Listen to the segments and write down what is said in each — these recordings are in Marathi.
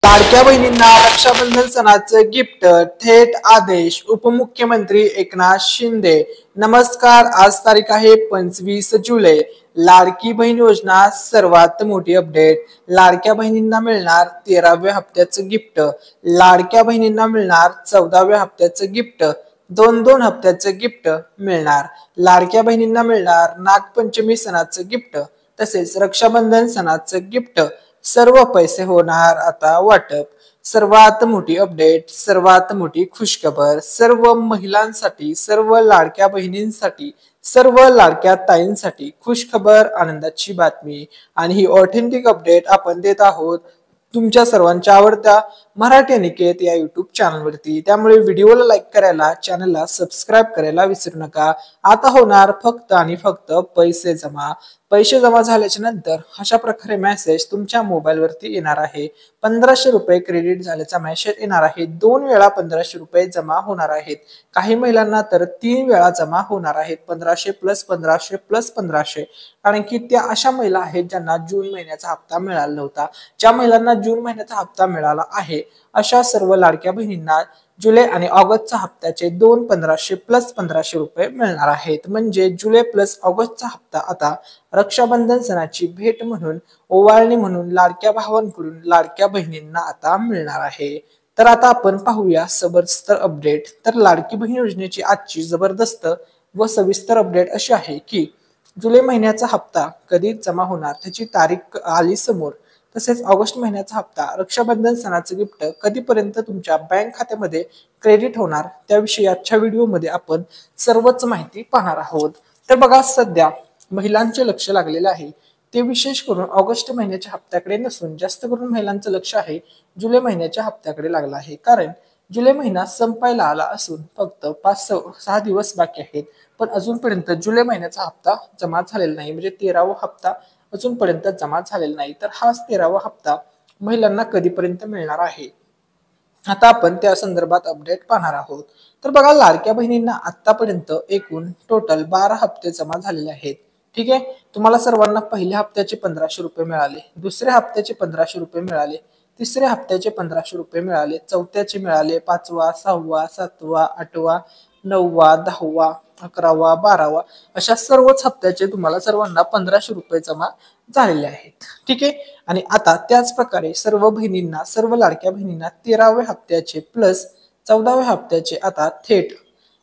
लाडक्या बहिणींना रक्षाबंधन सणाचं गिफ्ट थेट आदेश उपमुख्यमंत्री एकनाथ शिंदे। नमस्कार, आज तारीख आहे 25 जुलै। लाडकी बहीण योजना सर्वात मोठी अपडेट। लाडक्या बहिणींना मिळणार 13व्या हप्त्याचं गिफ्ट। लाडक्या बहिणींना मिळणार 14व्या हप्त्याचं गिफ्ट। दोन हप्त्याचं गिफ्ट मिळणार। लाडक्या बहिणींना मिळणार नागपंचमी सणाचं गिफ्ट तसेच रक्षाबंधन सणाचं गिफ्ट। सर्व पैसे होणार आता वाटप। सर्वात मोठी अपडेट, सर्वात मोठी खुशखबर सर्व महिलांसाठी, सर्व लाडक्या बहिणींसाठी, सर्व लाडक्या ताईंसाठी खुशखबर, आनंदाची बातमी। आणि ही ऑथेंटिक अपडेट आपण देत आहोत तुमच्या सर्वांच्या आवडत्या मराठी अनिकेत या युट्यूब चॅनलवरती। त्यामुळे व्हिडिओला लाईक करायला, चॅनलला सबस्क्राईब करायला विसरू नका। आता होणार फक्त आणि फक्त पैसे जमा। पैसे जमा झाल्याच्या नंतर अशा प्रकारे मेसेज तुमच्या मोबाईल वरती येणार आहे। 1500 रुपये क्रेडिट झाल्याचा मेसेज येणार आहे। 2 वेळा 1500 रुपये जमा होणार आहेत। काही महिलांना तर 3 वेळा जमा होणार आहेत। 1500 प्लस 1500 प्लस 1500। कारण की त्या अशा महिला आहेत ज्यांना जून महिन्याचा हप्ता मिळाला नव्हता। ज्या महिलांना जून महिन्याचा हप्ता मिळाला आहे अशा सर्व लाडक्या बहिणींना जुलै आणि ऑगस्टच्या हप्त्याचे 1500 प्लस 1500 रुपये मिळणार आहेत। म्हणजे जुलै प्लस ऑगस्टचा हप्ता आता रक्षाबंधन सणाची भेट म्हणून, ओवाळणी म्हणून लाडक्या भावांकडून लाडक्या बहिणींना आता मिळणार आहे। तर आता आपण पाहूया सविस्तर अपडेट। तर लाडकी बहीण योजनेची आजची जबरदस्त व सविस्तर अपडेट अशी आहे की जुलै महिन्याचा हप्ता कधी जमा होणार त्याची तारीख आली समोर। तसेच ऑगस्ट महिन्याचा हप्ता रक्षाबंधन सणाचं गिफ्ट कधीपर्यंत तुमच्या बँक खात्यामध्ये क्रेडिट होणार त्याविषयी आजच्या व्हिडिओमध्ये आपण सर्वच माहिती पाहणार आहोत। तर बघा, सध्या महिलांचे लक्ष लागलेले आहे ते विशेष करून ऑगस्ट महिन्याच्या हप्त्याकडे नसून जास्त करून महिलांचं लक्ष आहे जुलै महिन्याच्या हप्त्याकडे लागलं आहे। कारण जुलै महिना संपायला आला असून फक्त 5-6 दिवस बाकी आहेत। पण अजूनपर्यंत जुलै महिन्याचा हप्ता जमा झालेला नाही। म्हणजे 13वा हप्ता अजूनपर्यंत जमा झालेला नाही। तर हाच 13वा हप्ता महिलांना कधीपर्यंत मिळणार आहे आता आपण त्या संदर्भात अपडेट पाहणार आहोत। तर बघा, लाडक्या बहिणींना आतापर्यंत एकूण टोटल 12 हप्ते जमा झालेले आहेत। ठीक आहे, तुम्हाला सर्वांना पहिल्या हप्त्याचे 1500 रुपये मिळाले, दुसऱ्या हप्त्याचे 1500 रुपये मिळाले, तिसऱ्या हप्त्याचे 1500 रुपये मिळाले, चौथ्याचे मिळाले, 5वा, 6वा, 7वा, 8वा, 9वा, 10वा, 11वा, 12वा अशा सर्वच हप्त्याचे तुम्हाला सर्वांना 1500 रुपये जमा झालेले आहेत। ठीक आहे, आणि आता त्याच प्रकारे सर्व बहिणींना, सर्व लाडक्या बहिणींना 13व्या हप्त्याचे प्लस 14व्या हप्त्याचे आता थेट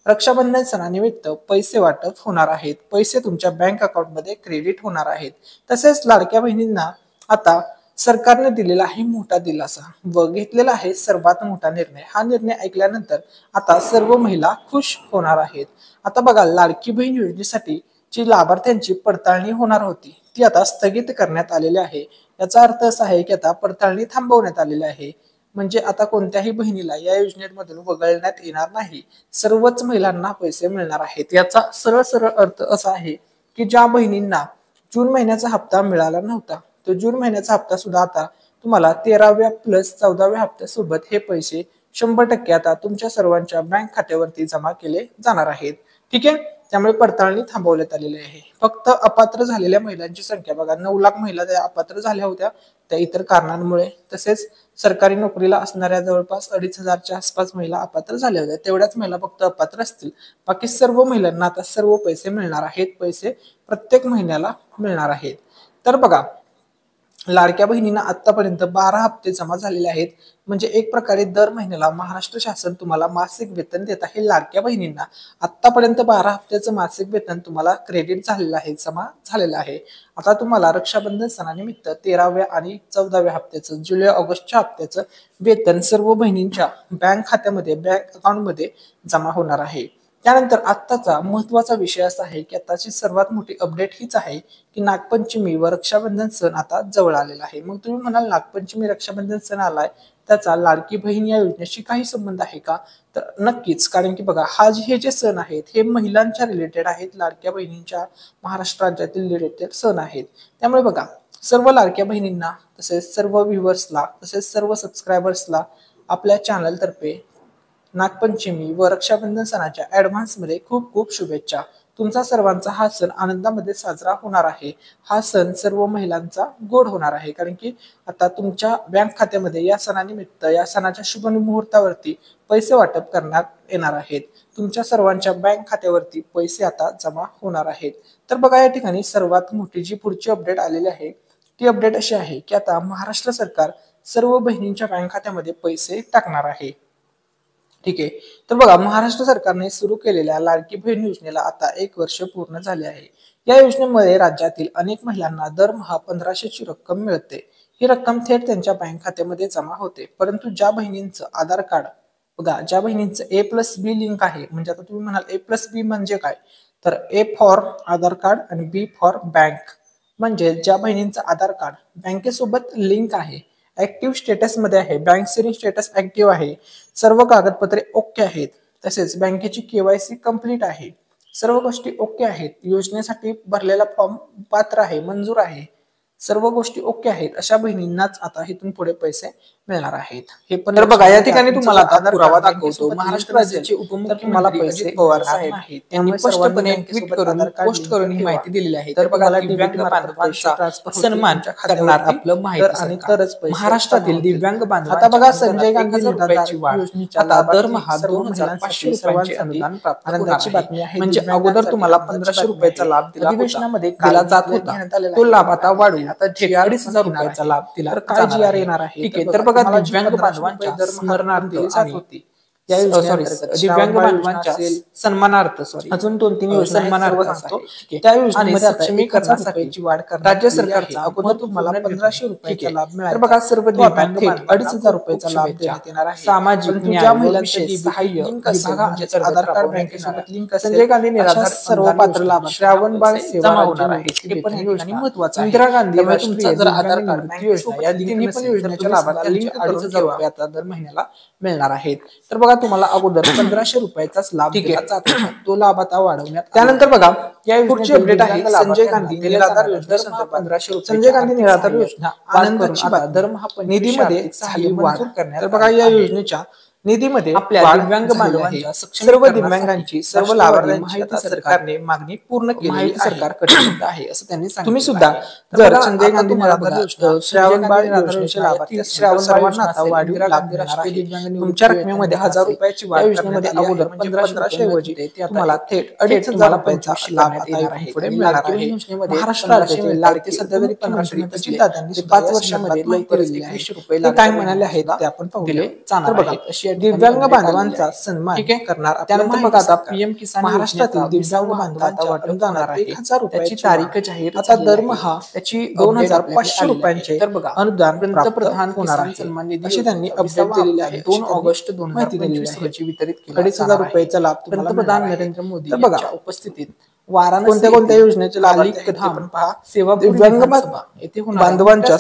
रक्षाबंधन सणानिमित्त पैसे वाटप होणार आहेत। पैसे तुमच्या बँक अकाउंटमध्ये क्रेडिट होणार आहेत। तसेच लाडक्या बहिणींना आता सरकारने दिलेला आहे मोठा दिलासा व घेतलेला आहे सर्वात मोठा निर्णय। हा निर्णय ऐकल्यानंतर आता सर्व महिला खुश होणार आहेत। आता बघा, लाडकी बहीण योजनेसाठी जी लाभार्थ्यांची पडताळणी होणार होती ती आता स्थगित करण्यात आलेली आहे। याचा अर्थ असा आहे की आता पडताळणी थांबवण्यात आलेली आहे। म्हणजे आता कोणत्याही बहिणीला या योजनेमधून वगळण्यात येणार नाही, सर्वच महिलांना पैसे मिळणार आहेत। याचा सरळ अर्थ असा आहे की ज्या बहिणींना जून महिन्याचा हप्ता मिळाला नव्हता तो जून महिन्याचा हप्ता सुद्धा आता तुम्हाला 13व्या प्लस 14व्या हप्त्यासोबत हे पैसे 100% आता तुमच्या सर्वांच्या बँक खात्यावरती जमा केले जाणार आहेत। ठीक आहे, त्यामुळे पडताळणी थांबवण्यात आलेली आहे। फक्त अपात्र झालेल्या महिलांची संख्या बघा, 9 लाख महिला त्या अपात्र झाल्या होत्या त्या इतर कारणांमुळे। तसेच सरकारी नोकरीला असणाऱ्या जवळपास 2500च्या आसपास महिला अपात्र झाल्या होत्या, तेवढ्याच महिला फक्त अपात्र असतील। बाकी सर्व महिलांना आता सर्व पैसे मिळणार आहेत। पैसे प्रत्येक महिन्याला मिळणार आहेत। तर बघा, लाडक्या बहिणींना आतापर्यंत 12 हप्ते जमा झालेले आहेत। म्हणजे एक प्रकारे दर महिन्याला महाराष्ट्र शासन तुम्हाला मासिक वेतन देत आहे। लाडक्या बहिणींना आतापर्यंत 12 हप्त्याचं मासिक वेतन तुम्हाला क्रेडिट झालेलं आहे, जमा झालेलं आहे। आता तुम्हाला रक्षाबंधन सणानिमित्त 13व्या आणि 14व्या हप्त्याचं, जुलै ऑगस्टच्या हप्त्याचं वेतन सर्व बहिणींच्या बँक खात्यामध्ये, बँक अकाउंटमध्ये जमा होणार आहे। त्यानंतर आत्ताचा महत्त्वाचा विषय असा आहे की आताची सर्वात मोठी अपडेट हीच आहे की नागपंचमी व रक्षाबंधन सण आता जवळ आलेला आहे। मग तुम्ही म्हणाल नागपंचमी रक्षाबंधन सण आलाय त्याचा लाडकी बहीण या योजनेशी काही संबंध आहे का? तर नक्कीच, कारण की बघा, हे जे सण आहेत हे महिलांच्या रिलेटेड आहेत, लाडक्या बहिणींच्या महाराष्ट्र राज्यातील रिलेटेड सण आहेत। त्यामुळे बघा, सर्व लाडक्या बहिणींना तसेच सर्व व्ह्युअर्सला तसेच सर्व सबस्क्रायबर्सला आपल्या चॅनल तर्फे नागपंचमी व रक्षाबंधन सणाच्या ॲडव्हान्स मध्ये खूप खूप शुभेच्छा। तुमचा सर्वांचा हा सण आनंदामध्ये साजरा होणार आहे। हा सण सर्व महिलांचा गोड होणार आहे, कारण की आता तुमच्या बँक खात्यामध्ये या सणानिमित्त या सणाच्या शुभ मुहूर्तावरती पैसे वाटप करण्यात येणार आहेत। तुमच्या सर्वांच्या बँक खात्यावरती पैसे आता जमा होणार आहेत। तर बघा, या ठिकाणी सर्वात मोठी जी पुढची अपडेट आलेली आहे ती अपडेट अशी आहे की आता महाराष्ट्र सरकार सर्व बहिणींच्या बँक खात्यामध्ये पैसे टाकणार आहे। ठीक आहे, तर बघा, महाराष्ट्र सरकारने सुरू केलेल्या लाडकी बहीण योजनेला आता 1 वर्ष पूर्ण झाले आहे। या योजनेमुळे राज्यातील अनेक महिलांना दरमहा 1500 ची रक्कम मिळते। ही रक्कम थेट त्यांच्या बँक खात्यामध्ये जमा होते, परंतु ज्या बहिणींचं आधार कार्ड, बघा, ज्या बहिणींचं A+B लिंक आहे, म्हणजे आता तुम्ही म्हणाल A+B म्हणजे काय, तर A फॉर आधार कार्ड आणि B फॉर बँक, म्हणजे ज्या बहिणींचं आधार कार्ड बँकेसोबत लिंक आहे, ऍक्टिव्ह स्टेटस मध्ये आहे, बँक सेविंग स्टेटस ऍक्टिव्ह आहे, सर्व कागदपत्रे ओके आहेत, तसेच बँकेची KYC कंप्लीट आहे, सर्व गोष्टी ओके आहेत, योजनेसाठी भरलेला फॉर्म पात्र आहे, मंजूर आहे, सर्व गोष्टी ओके आहेत, अशा बहिणींनाच आता इथून पुढे पैसे मिळणार आहेत। हे पण तर बघा, या ठिकाणी तुम्हाला आता पुरावा दाखवतो, महाराष्ट्र राज्याचे उपमुख्यमंत्री अजित पवार साहेब आहेत, त्यांनी स्पष्टपणे ट्विट करून पोस्ट करून ही माहिती दिलेली आहे। तर बघा, दिव्यांग बांधवांचा सन्मान करणार आपलं माहिती आणि तरच महाराष्ट्रातील दिव्यांग बांधव आता बघा, संजय गांधी निराधार योजनेच्या आता दरमहा 2500 सर्वांचे अनुदान प्राप्त आनंदाची बातमी आहे। म्हणजे अगोदर तुम्हाला 1500 रुपयाचा लाभ अधिवेशनामध्ये दिला जात होता, तो लाभ आता वाढून आता 2,500 रुपयाचा लाभ दिला, तर काय GR येणार आहे। ठीक आहे, तर बघा, दिव्यांग बांधवांच्या स्मरणार्थ दिली होती दिव्यांग बांधवांच्या सन्मानार्थ अजून 2-3 योजना सन्मानार्थ सांगतो। त्या योजनेमध्ये सक्षमीकरणासाठी वाढ करण्यात राज्य सरकारचा अगोदर तुम्हाला 1500 रुपयाचा लाभ मिळाला, तर बघा, सर्व दिव्यांग 2,500 रुपयाचा लाभ देण्यात येणार आहे। सामाजिक न्याय विशेष सहाय्य म्हणजे आधार कार्ड बँकेसोबत लिंक असेल, संजय गांधी निराधार सर्व पात्र लाभ श्रावण बाळ सेवा होणार आहे। हे पण योजना महत्त्वाचं आहे। इंदिरा गांधी तुमचा जर आधार कार्ड बँकेसोबत या तिन्ही पण योजनेच्या लाभाला लिंक 2,500 रुपये आता दर महिन्याला मिळणार आहेत। तर बघा, तुम्हाला अगोदर 1500 रुपयाचाच लाभ दिला जात होता, तो लाभ आता वाढवण्यात। त्यानंतर बघा, या पुढची अपडेट आहे संजय गांधी निराधार योजना 1500 रुपये। संजय गांधी निराधार योजना आनंदाची बातमी, दरमहा निधीमध्ये झाली वाढ करण्यात। तर बघा, या योजनेच्या निधीमध्ये आपल्या दिव्यांग बांधवांच्या सर्व दिव्यांगांची सर्व लाभार्थ्यांची माहिती सरकारने मागणी पूर्ण केली, माहिती सरकारकडे आहे असं त्यांनी सांगितलं। तुम्ही सुद्धा जर संजय गांधी निराधार योजना श्रावण बाळ योजनेचे लाभार्थी श्रावण सर्वांना आता वाढीव लाभ देणार आहे। तुमच्या रकमेमध्ये 1000 रुपयाची वाढ योजनेमध्ये अगोदर 1500 ऐवजी तुम्हाला थेट 2,500 रुपयाचा लाभ येणार आहे पुढे मिळणार आहे। महाराष्ट्र राज्यातील लाडके सध्या तरी 1500 रुपयाची दादांनी 5 वर्षांमध्ये लवकरच 2100 रुपये ते काय म्हणाले आहेत ते आपण पाहूया। जाणार आहे दिव्यांग बांधवांचा सन्मान करणार। त्यानंतर बघा, आता PM किसान महाराष्ट्रातील दिव्यांग बांधवांचा वाटप जाणार आहे 1,000 रुपयाची तारीख जाहीर आता दरमहा त्याची 2,500 रुपयांचे अनुदान पंतप्रधान किसान सन्मान निधी अशी त्यांनी अपडेट दिलेली आहे। 2 ऑगस्ट 2025 रोजी वितरित केला 2,500 रुपयाचा लाभ पंतप्रधान नरेंद्र मोदी यांच्या उपस्थितीत वाराणसी कोणत्या योजनेचे लाभ पण पहा। सेवा दिव्यांग बांधवांच्या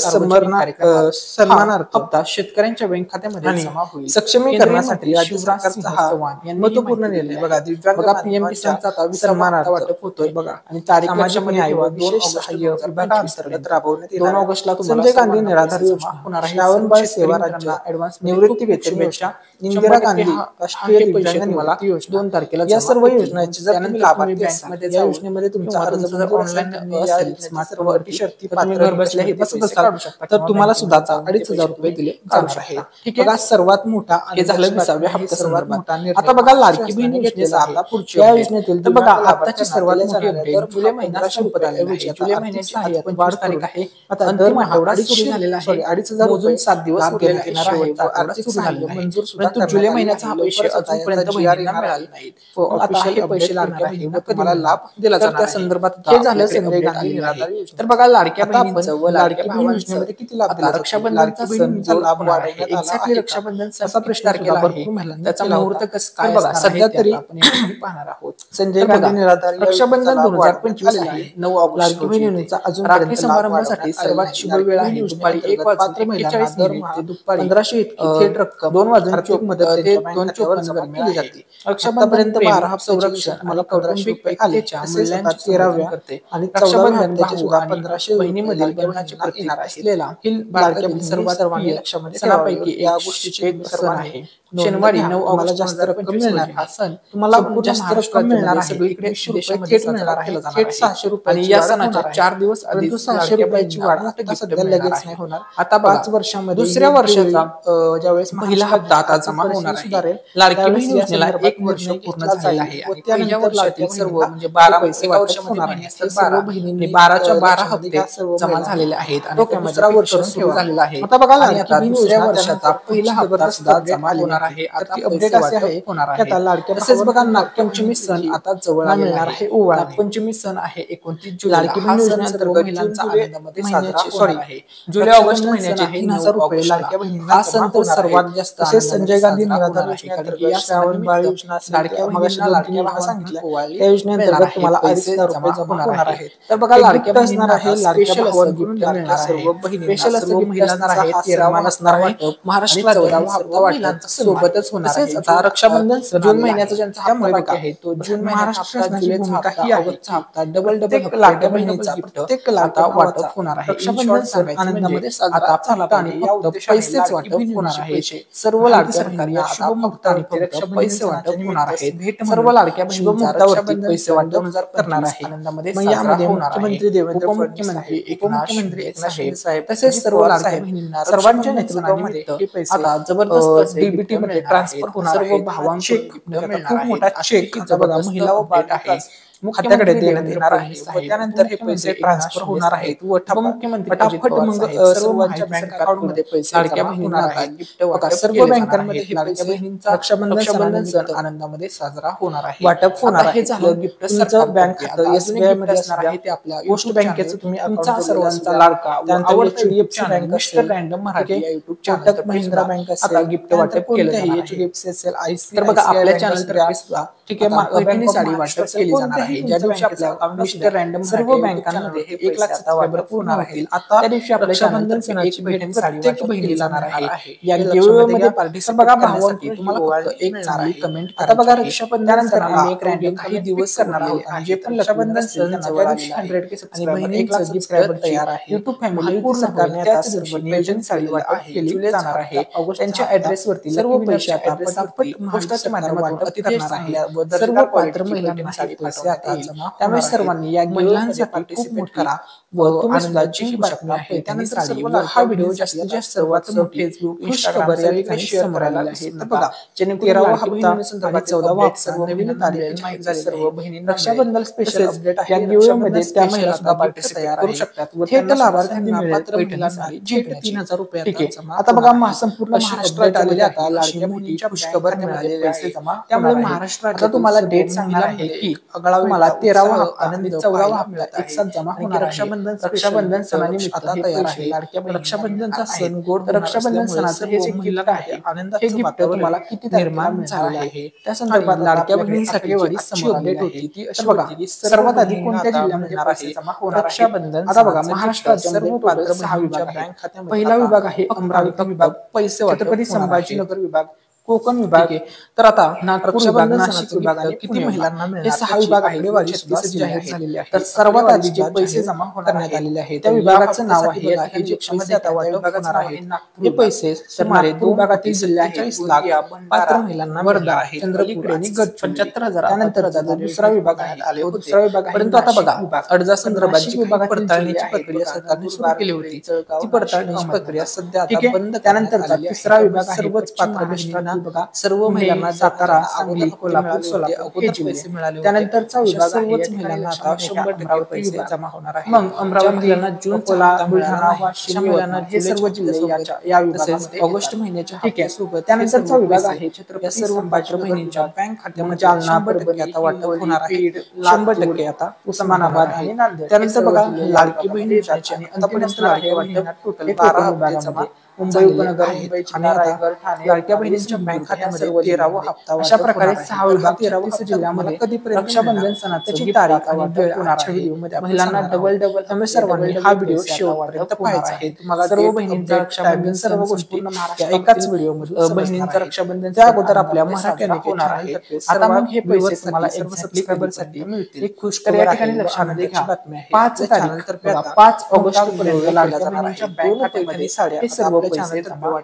सन्मानार्थ हप्ता शेतकऱ्यांच्या बँक खात्यामध्ये जमा होईल। सक्षमीकरणासाठी राज्य सरकारचा हा महत्त्वपूर्ण निर्णय बघा, दिव्यांग PM किसानचा सन्मानार्थ वाटप होतोय बघा, आणि तारीख न्याय व विशेष सहाय्य विभागाअंतर्गत राबवण्यात 2 ऑगस्टला संजय गांधी निराधार योजना होणार आहे। श्रावण बाळ सेवा राज्य ऍडव्हान्स निवृत्ती वेतन योजना, इंदिरा गांधी राष्ट्रीय दिव्यांग निवृत्ती योजना 2 तारखेला या सर्व योजनांची जर तुम्ही लाभार्थी बँकमध्ये या योजनेमध्ये तुमचा अर्ज जर ऑनलाईन असेल स्मार्टफोन शर्ती पात्र घर बसल्या हे बसत असाल तर तुम्हाला सुद्धा 2,500 रुपये दिले जाणार आहेत। ठीक आहे, सर्वात मोठा हे झालं 20व्या हप्ता सर्वात मोठा निर्णय। आता बघा, लाडकी बहीण योजनेचा आता पुढची या योजनेतील तर बघा, आताची सर्वात मोठी अपडेट जुलै महिन्यात संपत आलेली आहे। जुलै महिन्याची सहाय्यता 25 तारीख आहे। आता दर आठवडा सुरू झालेला आहे, 2,500 मोजून 7 दिवस उरलेले येणार आहे व आर्थिक सहाय्य मंजूर सुद्धा परंतु जुलै महिन्याचा हा पैसे अजूनपर्यंत महिन्यांना मिळाले नाहीत व ऑफिशियल पैसे लागणार आहे व तुम्हाला लाभ दिला जाणार आहे। त्या संदर्भात हे झालं संजय गांधी निराधार योजना। तर बघा, लाडक्या बहिणींचं व लाडक्या भावांमध्ये किती लाभ दिला, रक्षाबंधनचा सण लाभ वाढवण्यात आला आहे। रक्षाबंधन असा प्रश्न केला भरपूर महिलांना, त्याचा मुहूर्त कसं काय बघा सध्या तरी आपण पाहणार आहोत। संजय गांधी निराधार रक्षाबंधन 2025 आहे 9 ऑगस्ट लाडकी बहिणींचा अजून राखी समारंभासाठी सर्वात शुभ वेळ आहे। दुपारी 1 वाजून 41 मिनिट ते दुपारी 1500 इतकी थेट रक्कम 2 वाजून 24 मदत ते 254 जमा केली जाते। रक्षाबंधन 12 हप्ता संरक्षण मला कौटुंबिक आलेच्या मूल्यांची 13व्या आणि रक्षाबंधनाचे सुद्धा 1500 बहिणीमधील बहिणाची येणार असलेला लाडक्या सर्वात सर्वांनी लक्षामध्ये सणापैकी या गोष्टीची एक सण आहे। शनिवारी 9 ऑगस्ट जास्त रक्कम मिळणार हा सण तुम्हाला जास्त रक्कम मिळणार आहे. सगळीकडे थेट मिळणार आहे. थेट 600 रुपये आणि या सणाच्या 4 दिवस आधी 600 रुपयाची वाढ आता सध्या लगेच नाही होणार. आता 5 वर्षांमध्ये दुसऱ्या वर्षाचा ज्यावेळेस पहिला हप्ता आता जमा होणार आहे. लाडकी बहीण योजनेला 1 वर्ष पूर्ण झाले आहे आणि पहिल्या वर्षातील सर्व म्हणजे 12 वर्षामध्ये महिन्यातील सर्व बहिणींनी 12च्या 12 हप्ते जमा झालेले आहेत आणि दुसरा वर्ष सुरू झालेला आहे. आता बघा लाडकी बहीण दुसऱ्या वर्षाचा पहिला हप्ता सुद्धा जमा होणार आहे. आता अपडेट असे आहे होणार आहे. तसेच बघा नागपंचमी सण आता जवळ आलेला आहे. नागपंचमी सण आहे 29 जुलै. लाडकी बहीण योजनेअंतर्गत महिलांचा आनंदामध्ये साजरा होणार आहे. जुलै ऑगस्ट महिन्याचे 3000 रुपये लाडक्या बहिणींना हा सण तर सर्वात जास्त. तसेच संजय गांधी निराधार योजनेअंतर्गत श्रावण बाळ योजना लाडक्या बहिणींना लाडक्या बहिणींना सांगितलं त्या योजनेअंतर्गत तुम्हाला 2,500 रुपये जमा होणार आहेत. तर बघा लाडक्या बहिणींना आहे लाडक्या भावांकडून लाडक्या सर्व बहिणींना सर्व महिलांना आहे 13 असणार आहे. महाराष्ट्रात 14वा हप्ता महिलांचा सोबतच होणार आहे. आता रक्षाबंधन जून महिन्याचा ज्यांचा हप्ता बाकी आहे तो जून महाराष्ट्र जुलैचा हप्ता ऑगस्टचा हप्ता डबल लाडक्या बहिणीचा प्रत्येक लाटा वाटप होणार आहे. रक्षाबंधन सण आनंदामध्ये साजरा झाला आणि फक्त पैसेच वाटप होणार आहे. सर्व लाडक्या बहिणींना शुभ मुहूर्त आणि फक्त पैसे वाटप होणार आहेत. सर्व लाडक्या बहिणींना रक्षाबंधन पैसे वाटप करणार आहे. आनंदामध्ये यामध्ये मुख्यमंत्री देवेंद्र फडणवीस उपमुख्यमंत्री एकनाथ साहेब तसेच सर्व लाडक्या बहिणींना सर्वांच्या नेतृत्वामध्ये हे पैसे आता जबरदस्त डीबीटी मध्ये ट्रान्सफर होणार आहे. सर्व भावांना खूप मोठा चेक बघा महिला व पाठ आहे खात्याकडे देण्यात येणार आहे. त्यानंतर हे पैसे ट्रान्सफर होणार आहेत व मुख्यमंत्री फटाफट मग सर्वांच्या बँक अकाउंट मध्ये पैसे लाडक्या बहिणींना गिफ्ट वाटप सर्व बँकांमध्ये हे लाडक्या बहिणींचा रक्षाबंधन सण आनंदामध्ये साजरा होणार आहे. वाटप होणार आहे. झालं गिफ्ट तुमचं बँक खातं एसबीआय मध्ये असणार आहे ते आपल्या पोस्ट बँकेचं तुम्ही तुमचा सर्वांचा लाडका त्यानंतर एचडीएफसी बँक असेल random Marathi YouTube Kotak Mahindra bank असेल गिफ्ट वाटप केलं आहे. एचडीएफसी असेल आयसी तर बघा आपल्या चॅनल तर ठीक आहे बहिणी साडी वाटप केली जाणार आहे. ज्या दिवशी आपल्या मिस्टर रँडम सर्व बँकांमध्ये 1 लाख सबस्क्रायबर पूर्ण होतील आता त्या दिवशी आपल्या रक्षाबंधन सणाची भेट प्रत्येक बहिणीला जाणार आहे. या गिव्हअवेमध्ये पार्टिसिपेट बघा भावांसाठी तुम्हाला फक्त एक चांगली कमेंट आता बघा रक्षाबंधनानंतर आम्ही एक रँडम काही दिवस करणार आहे. जे पण रक्षाबंधन सण जवळ आलेला आहे 100K आणि बहिणींचा सबस्क्रायबर तयार आहे. YouTube फॅमिली पूर्ण सरकारने आता सर्व नियोजन साडी वाटप केले जाणार आहे. त्यांच्या ऍड्रेस वरती सर्व पैसे आता फटाफट पोस्टाच्या माध्यमातून करणार आहे. सर्व पात्र महिलांना साडी पैसे आता त्यामुळे सर्वांनी या महिलांसाठी पार्टिसिपेट करा व आनंदाची बातमी आहे. त्यानंतर सर्वांना हा व्हिडिओ जास्तीत जास्त सर्वात फेसबुक इंस्टाग्राम या ठिकाणी शेअर करायला आहे. तर बघा जेणेकरून 13वा हप्ता आणि 14वा हप्ता नवीन तारीख माहिती झाली सर्व बहिणींना रक्षाबंधन स्पेशल अपडेट आहे. या व्हिडिओमध्ये त्या महिला सुद्धा पार्टिसिपेट करू शकतात व थेट लाभार्थ्यांना पात्र महिलांना जे 3,000 रुपये ठीक आहे. आता बघा संपूर्ण महाराष्ट्रात आलेले आता लाडक्या बहिणींच्या पुष्कभर मिळालेले पैसे जमा त्यामुळे महाराष्ट्रात तुम्हाला डेट सांगणार आहे की तुम्हाला 13वा हप्ता आणि 14वा हप्ता एक साथ जमा होणार आहे. रक्षाबंधन सणानिमित्त आता तयार आहे. लाडक्या रक्षाबंधनचा सण गोड रक्षाबंधन सणाचं हे जे गिफ्ट आहे आनंदाचे गिफ्ट तुम्हाला किती निर्माण झाले आहे त्या संदर्भात लाडक्या बहिणींसाठी बरीच अपडेट होती ती अशी बघा सर्वात आधी कोणत्या जिल्ह्यामध्ये पैसे जमा होणार रक्षाबंधन आता बघा महाराष्ट्रात सर्व पात्र 6 विभाग बँक खात्यामध्ये पहिला विभाग आहे अमरावती विभाग पैसे छत्रपती संभाजीनगर विभाग कोकण विभाग आहे. तर आता नागपूर विभाग नाशिक विभाग आणि किती महिलांना मिळणार हे 6 विभाग आहे जाहीर झालेले आहेत. तर सर्वात आधी जे पैसे जमा करण्यात आलेले आहेत त्या विभागाचं नाव आहे हे जे पैसे आता वाटप होणार आहे हे पैसे सुमारे 2 विभागातील जिल्हे 40 लाख पात्र महिलांना वर्धा आहे चंद्रपूर आणि गडचिरोली 75,000 त्यानंतर दुसरा विभाग आले दुसरा विभाग परंतु आता बघा अर्जा संदर्भाची विभागात पडताळणीची प्रक्रिया सरकारने सुरू केली होती ती पडताळणीची प्रक्रिया सध्या आता बंद त्यानंतर तिसरा विभाग सर्वच पात्र बहिणींना बघा सर्व महिलांना सातारा सांगली कोल्हापूर सोलापूर हे पैसे मिळाले. त्यानंतरचा विभाग सर्वच महिलांना आता 100% पैसे जमा होणार आहे. मग अमरावती महिलांना जून बुलढाणा वाशिम महिलांना हे सर्व जिल्हे या विभागामध्ये ऑगस्ट महिन्याच्या ठीक आहे. त्यानंतरचा विभाग आहे छत्रपती सर्व पात्र बहिणींच्या बँक खात्यामध्ये जालना परभणी आता वाटप होणार आहे 100% आता उस्मानाबाद आणि नांदेड. त्यानंतर बघा लाडकी बहिणीच्या आणि आतापर्यंत लाडकी बहिणींना टोटल 12 विभागामध्ये मुंबई उपनगर मुंबई रायगड ठाणे लाडक्या बहिणींच्या बँक खात्यामध्ये 13वा हप्ता अशा प्रकारे 6 विभाग 13 जिल्ह्यामध्ये कधीपर्यंत रक्षाबंधन सणाची तारीख आणि वेळ आजच्या व्हिडिओमध्ये महिलांना डबल त्यामुळे सर्वांनी हा व्हिडिओ शेवटपर्यंत पाहायचा आहे. तुम्हाला सर्व बहिणींचा रक्षाबंधन सर्व गोष्टी एकाच व्हिडिओमध्ये बहिणींचा रक्षाबंधन त्या अगोदर आपल्या मराठीने होणार आहे. आता मग हे पैसे तुम्हाला सर्व सबस्क्रायबरसाठी मिळतील. एक खुश तर या ठिकाणी लक्षात घ्या बातमी आहे 5 तारीख तर 5 ऑगस्ट पर्यंत लाडक्या बहिणींच्या बँक खात्यामध्ये साड्या हे सर्व पैसे जमा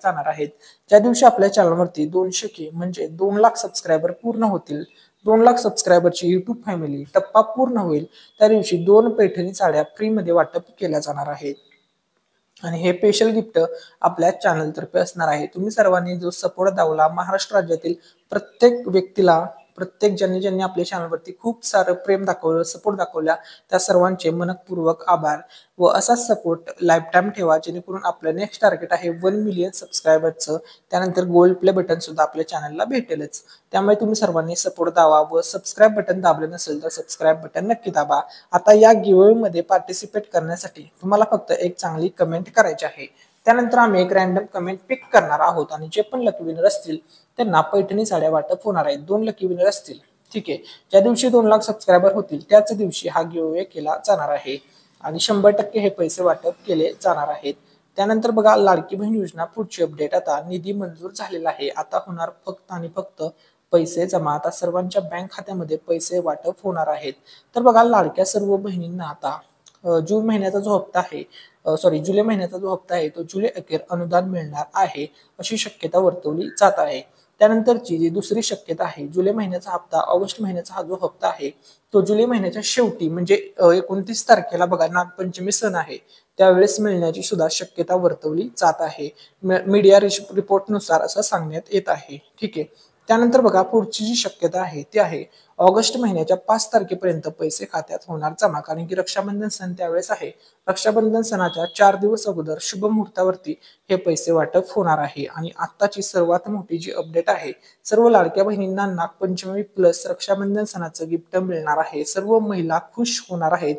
जाणार आहेत. ज्या दिवशी आपल्या चॅनलवरती 200K म्हणजे 2 लाख सबस्क्रायबर पूर्ण होतील, 2 लाख सबस्क्रायबरची युट्यूब फॅमिली टप्पा पूर्ण होईल, त्या दिवशी 2 पैठणी साड्या फ्रीमध्ये वाटप केल्या जाणार आहेत. आणि हे स्पेशल गिफ्ट आपल्या चॅनल तर्फे असणार आहे. तुम्ही सर्वांनी जो सपोर्ट दावला, महाराष्ट्र राज्यातील प्रत्येक व्यक्तीला, प्रत्येक ज्यांनी आपल्या चॅनलवरती खूप सारं प्रेम दाखवलं, सपोर्ट दाखवला, त्या सर्वांचे मनपूर्वक आभार. व असाच सपोर्ट लाईफ टाइम ठेवा, जेणेकरून आपलं नेक्स्ट टार्गेट आहे 1 मिलियन सबस्क्रायबरचं. त्यानंतर गोल्ड प्ले बटन सुद्धा आपल्या चॅनलला भेटेलच. त्यामुळे तुम्ही सर्वांनी सपोर्ट दावा व सबस्क्राईब बटन दाबलं नसेल तर सबस्क्राईब बटन नक्की दाबा. आता या गिव्हअवे मध्ये पार्टिसिपेट करण्यासाठी तुम्हाला फक्त एक चांगली कमेंट करायची आहे. त्यानंतर आम्ही एक रॅन्डम कमेंट पिक करणार आहोत आणि जे पण लकी विनर असतील त्यांना पैठणी साड्या वाटप होणार आहेत. 2 लकी विनर असतील. ठीक आहे. ज्या दिवशी 2 लाख सबस्क्रायबर होतील त्याच दिवशी हा गिव्हअवे केला जाणार आहे आणि 100% हे पैसे वाटप केले जाणार आहेत. त्यानंतर बघा, लाडकी बहीण योजना पुढची अपडेट. आता निधी मंजूर झालेला आहे. आता होणार फक्त आणि फक्त पैसे जमा. आता सर्वांच्या बँक खात्यामध्ये पैसे वाटप होणार आहेत. तर बघा, लाडक्या सर्व बहिणींना आता जून महिन्याचा जो हप्ता आहे, जुलै महिन्याचा जो हप्ता आहे तो जुलै अखेर अनुदान मिळणार आहे अशी शक्यता वर्तवली जात आहे. त्यानंतरची जी दुसरी शक्यता आहे, जुलै महिन्याचा हप्ता, ऑगस्ट महिन्याचा हा जो हप्ता आहे तो जुलै महिन्याच्या शेवटी म्हणजे 29 तारखेला बघा नागपंचमी सण आहे त्यावेळेस मिळण्याची सुद्धा शक्यता वर्तवली जात आहे. मीडिया रिपोर्टनुसार असं सांगण्यात येत आहे. ठीक आहे. त्यानंतर बघा, पुढची जी शक्यता आहे ती आहे ऑगस्ट महिन्याच्या 5 तारखेपर्यंत पैसे खात्यात होणार जमा, कारण की रक्षाबंधन सण त्यावेळेस आहे. रक्षाबंधन सणाच्या 4 दिवस अगोदर शुभ मुहूर्तावरती हे पैसे वाटप होणार आहे. आणि आत्ताची सर्वात मोठी जी अपडेट आहे, सर्व लाडक्या बहिणींना नागपंचमी प्लस रक्षाबंधन सणाचं गिफ्ट मिळणार आहे. सर्व महिला खुश होणार आहेत.